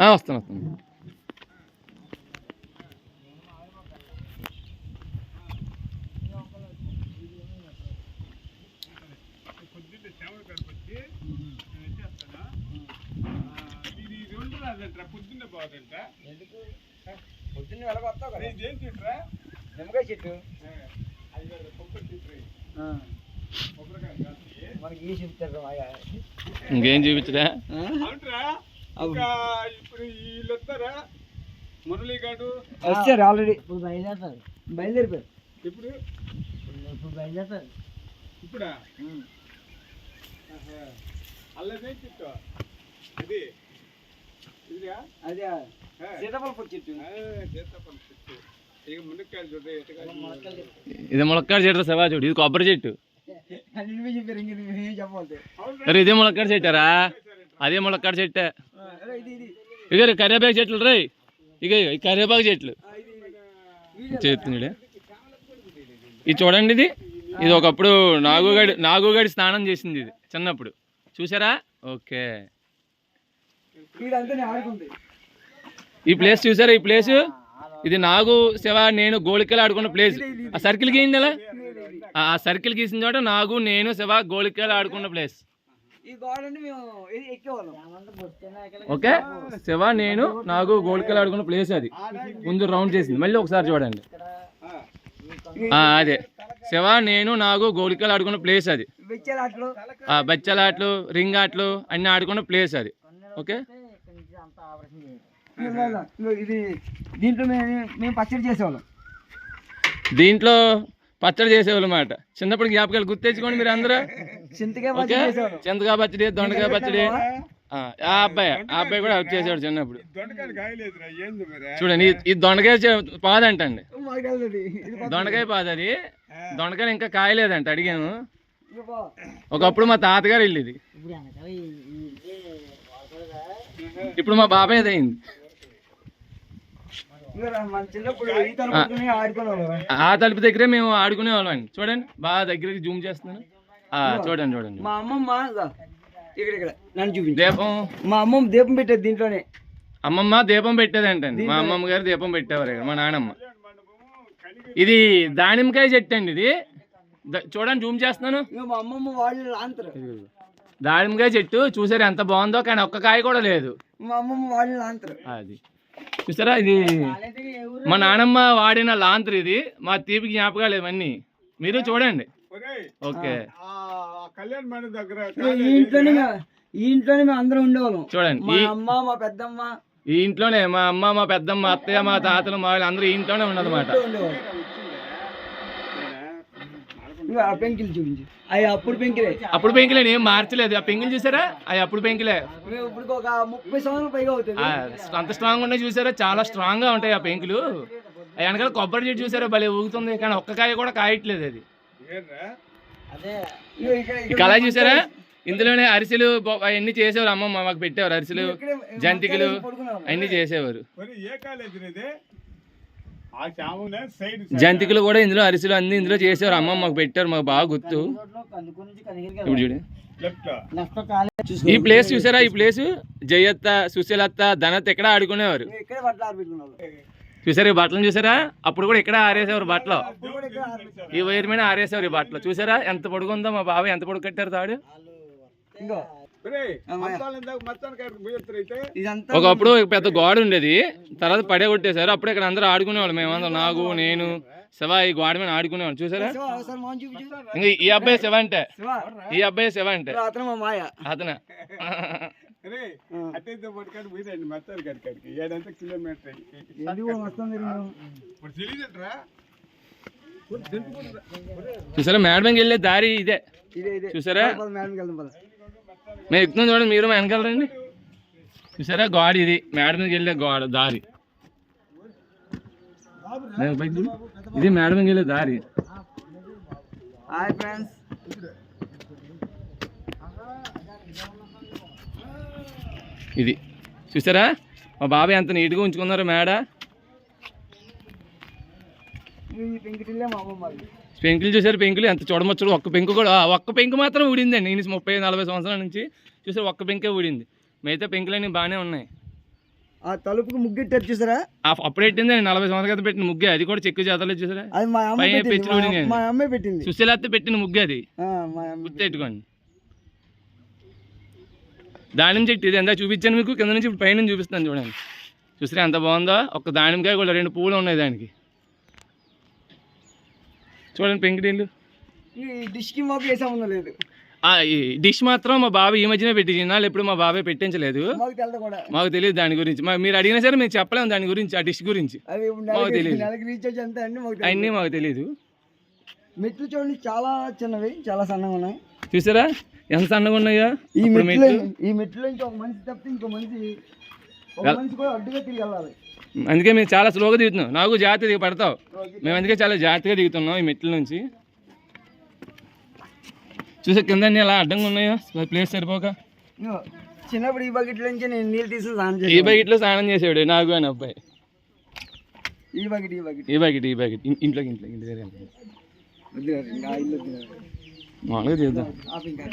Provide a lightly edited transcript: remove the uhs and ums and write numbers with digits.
వస్తాను పొద్దున్నే పోదంట పొద్దున్నే వెళ్ళగొస్తావు కదా ఇదేం చెట్టురా నిమ్మకాయ చెట్టు మనకి ఈ చెప్తారు ఇంకేం చూపించరా అవునరా ఇప్పుడు వీళ్ళు వస్తారా మురళీగాడు వచ్చారు ఆల్రెడీ ఇప్పుడు బయలుదేరిపోయారు ఇప్పుడు బయలుదేరుతారు ఇప్పుడా అల్లదే చెట్టు ఇది ఇదిగా అదే సీతాఫల చెట్టు సీతాఫల చెట్టు ఇక మునక్కాయలు చూడ ఇది ములక్కాడ చెట్టు సవా చూడు ఇది కొబ్బరి చెట్టు అన్ని చెప్పారు ఇంక ఏం చెప్పాలి అరే ఇదే ములక్కాడ చెట్టారా అదే ములక్కాడ చెట్టే ఇక కరివేపాకు చెట్లు రే ఇక ఈ కరివేపాకు చెట్లు చేస్తున్నాడే ఇది చూడండి ఇది ఒకప్పుడు నాగుగడి స్నానం చేసింది ఇది చిన్నప్పుడు చూసారా ఓకే ఈ ప్లేస్ చూసారా ఈ ప్లేస్ ఇది నాగు శివ నేను గోళికలు ఆడుకున్న ప్లేస్ ఆ సర్కిల్ గీయండి అలా ఆ సర్కిల్ గీసిన చోట నాగు నేను శివ గోళికలు ఆడుకున్న ప్లేస్ ఓకే శివ నేను నాగు గోళికలు ఆడుకున్న ప్లేస్ అది ముందు రౌండ్ చేసింది మళ్ళీ ఒకసారి చూడండి అదే శివ నేను నాగు గోళికలు ఆడుకున్న ప్లేస్ అది బెచ్చలాట్లు రింగ్ ఆటలు అన్ని ఆడుకున్న ప్లేస్ అది ఓకే ఇది దీంట్లో మేము పచ్చడి చేసేవాళ్ళం దీంట్లో పచ్చడి చేసేవాళ్ళు అన్నమాట చిన్నప్పుడు జ్ఞాపకాలు గుర్తెచ్చుకోండి మీరు అందరూ చింతకాయ పచ్చడి దొండకాయ పచ్చడి ఆ అబ్బాయి కూడా హెల్ప్ చేసేవాడు చిన్నప్పుడు చూడండి ఈ దొండకాయ పాదంటండి దొండకాయ పాదు అది దొండకాయలు ఇంకా కాయలేదంట అడిగాను ఒకప్పుడు మా తాతగారు వెళ్ళేది ఇప్పుడు మా బాబాయ్ అయింది ఆ తలుపు దగ్గరే మేము ఆడుకునే వాళ్ళం అండి చూడండి బాగా దగ్గరికి జూమ్ చేస్తున్నాను చూడండి చూడండి మా అమ్మమ్మ ఇక్కడ నన్ను చూపించి దీపం మా అమ్మమ్మ దీపం పెట్టేది దీంట్లోనే అమ్మమ్మ దీపం పెట్టేది అంటండి మా అమ్మమ్మ గారు దీపం పెట్టేవారు ఇక్కడ మా నాన్నమ్మ ఇది దానిమ్మకాయ చెట్టు అండి ఇది చూడండి జూమ్ చేస్తున్నాను మా అమ్మమ్మ వాళ్ళు లాంతరు దానిమ్మకాయ చెట్టు చూసారు ఎంత బాగుందో కానీ ఒక్క కాయ కూడా లేదు మా అమ్మమ్మ వాళ్ళు లాంతరు అది చూసారా ఇది మా నానమ్మ వాడిన లాంతరు ఇది మా తీపి జ్ఞాపకాలు ఇవన్నీ మీరు చూడండి ఓకే ఈ ఇంట్లోనే మేము అందరం ఉండేవాళ్ళం చూడండి మా అమ్మ మా పెద్దమ్మ ఈ ఇంట్లోనే మా అమ్మ మా పెద్దమ్మ అత్తయ్య మా తాతలు మా వాళ్ళు అందరూ ఈ ఇంట్లోనే ఉన్నదన్నమాట పెంకిలు చూపించి అవి అప్పుడు పెంకిలే ఏం మార్చలేదు ఆ పెంకులు చూసారా అవి అప్పుడు పెంకులే ఇప్పుడు ఒక 30 సంవత్సరాలు పైగా అవుతుంది అంత స్ట్రాంగ్ ఉన్నాయి చూసారా చాలా స్ట్రాంగ్ గా ఉంటాయి ఆ పెంకులు వెనకాల కొబ్బరి చెట్టు చూసారా భలే ఊగుతుంది కానీ ఒక్క కాయ కూడా కాయట్లేదు అది కళ చూసారా ఇందులోనే అరిసెలు అవన్నీ చేసేవారు అమ్మమ్మ మాకు పెట్టేవారు అరిసెలు జంతికలు అన్ని చేసేవారు జంతికలు కూడా ఇందులో అరిసెలు అన్ని ఇందులో చేసేవారు అమ్మమ్మ మాకు పెట్టారు మాకు బాగా గుర్తు ఇప్పుడు చూడు ఈ ప్లేస్ చూసారా ఈ ప్లేస్ జయత్త సుశీలత్త ధనత్ ఎక్కడ ఆడుకునేవారు చూసారా ఈ బట్టలు చూసారా అప్పుడు కూడా ఇక్కడ ఆరేసేవారు బట్టలు ఈ వైర్ మీద ఆరేసేవారు ఈ బట్టలు చూసారా ఎంత పొడుగుందో మా బాబాయ్ ఎంత పొడుగు కట్టారు తాడు ఒకప్పుడు పెద్ద గోడ ఉండేది తర్వాత పడే కొట్టేశారు అప్పుడు ఇక్కడ అందరూ ఆడుకునేవాళ్ళు మేమందరం నాగు నేను శివ ఈ గోడ మీద ఆడుకునేవాళ్ళు చూసారా ఇంకా ఈ అబ్బాయి శివ అంటే అతను చూసారా మేడం వెళ్ళే దారి ఇదే చూసారా మేము ఎక్కువ చూడండి మీరు వెనకాలండి చూసారా గోడ ఇది మేడ మీదకి వెళ్ళే గోడ దారి ఇది మేడ మీదకి వెళ్ళే దారి ఇది చూసారా మా బాబాయ్ ఎంత నీట్గా ఉంచుకున్నారు మేడ పెంకులు చూసారు పెంకులు ఎంత చూడమొచ్చాడు ఒక్క పెంకు కూడా ఒక్క పెంకు మాత్రం ఊడిందండి నేను 30-40 సంవత్సరాల నుంచి చూసారు ఒక్క పెంకే ఊడింది మిగతా పెంకులన్నీ బాగానే ఉన్నాయి ఆ తలుపుకి ముగ్గెట్టారు చూసారా? అప్పుడు పెట్టింది 40 సంవత్సరాల క్రితం పెట్టిన ముగ్గే, అది కూడా చెక్కు చేతలో చూసారా? అది మా అమ్మ పైన పెట్టింది. పెచ్చులు ఊడినాయి. మా అమ్మే పెట్టింది. సుశీలత్త పెట్టిన ముగ్గు అది, మా అమ్మ గుర్తెట్టుకోండి. దానిమ్మ చెట్టు ఇది ఎంత చూపించాను మీకు, కింద నుంచి ఇప్పుడు పైన చూపిస్తాను చూడండి. చూసారా ఎంత బాగుందో? ఒక దానిమ్మకాయ కూడా 2 పువ్వులు ఉన్నాయి దానికి. చూడండి పెంకిటీలు. ఈ డిష్కి మాకు ఏ సంబంధం లేదు. ఈ డిష్ మాత్రం మా బాబాయ్ ఈ మధ్యనే పెట్టించినాళ్ళు, ఎప్పుడు మా బాబాయ్ పెట్టించలేదు. మాకు తెలదు కూడా. మాకు తెలియదు దాని గురించి. మీరు అడిగినా సరే మేము చెప్పలేము దాని గురించి, ఆ డిష్ గురించి. అది మాకు తెలియదు, నెలకి రీఛార్జ్ ఎంత అండి మాకు తెలియదు. అన్నీ మాకు తెలియదు. మెట్లు చూడండి చాలా చిన్నవి, చాలా సన్నగా ఉన్నాయి. చూసారా ఎంత సన్నగా ఉన్నాయో? ఈ అప్పుడు మెట్లు మెట్లు. ఈ మెట్లు నుంచి ఒక మనిషి తప్పితే ఇంకో మనిషి కూడా అడ్డుగా తిరిగి వెళ్ళాలి. అందుకే మేము చాలా స్లోగా దిగుతున్నాం. నాకు జాగ్రత్త దిగి పడతావు. మేము అందుకే చాలా జాగ్రత్తగా దిగుతున్నాం ఈ మెట్ల నుంచి. చూసే కింద అన్నీ ఎలా అడ్డంగా ఉన్నాయో, ప్లేస్ సరిపోక. ఇదిగో, చిన్నప్పుడు ఈ బకెట్ నుంచి నేను నీళ్ళు తీసుకుని స్నానం ఈ చేసాను. బకెట్లో స్నానం చేసాడు నాకు అని అబ్బాయి. ఈ బకెట్ ఇంట్లోకి ఇంటి దగ్గర వద్దు ఇంకా ఇల్లు వద్దు. మామూలుగా తీద్దాం. ఆపు ఇంకా.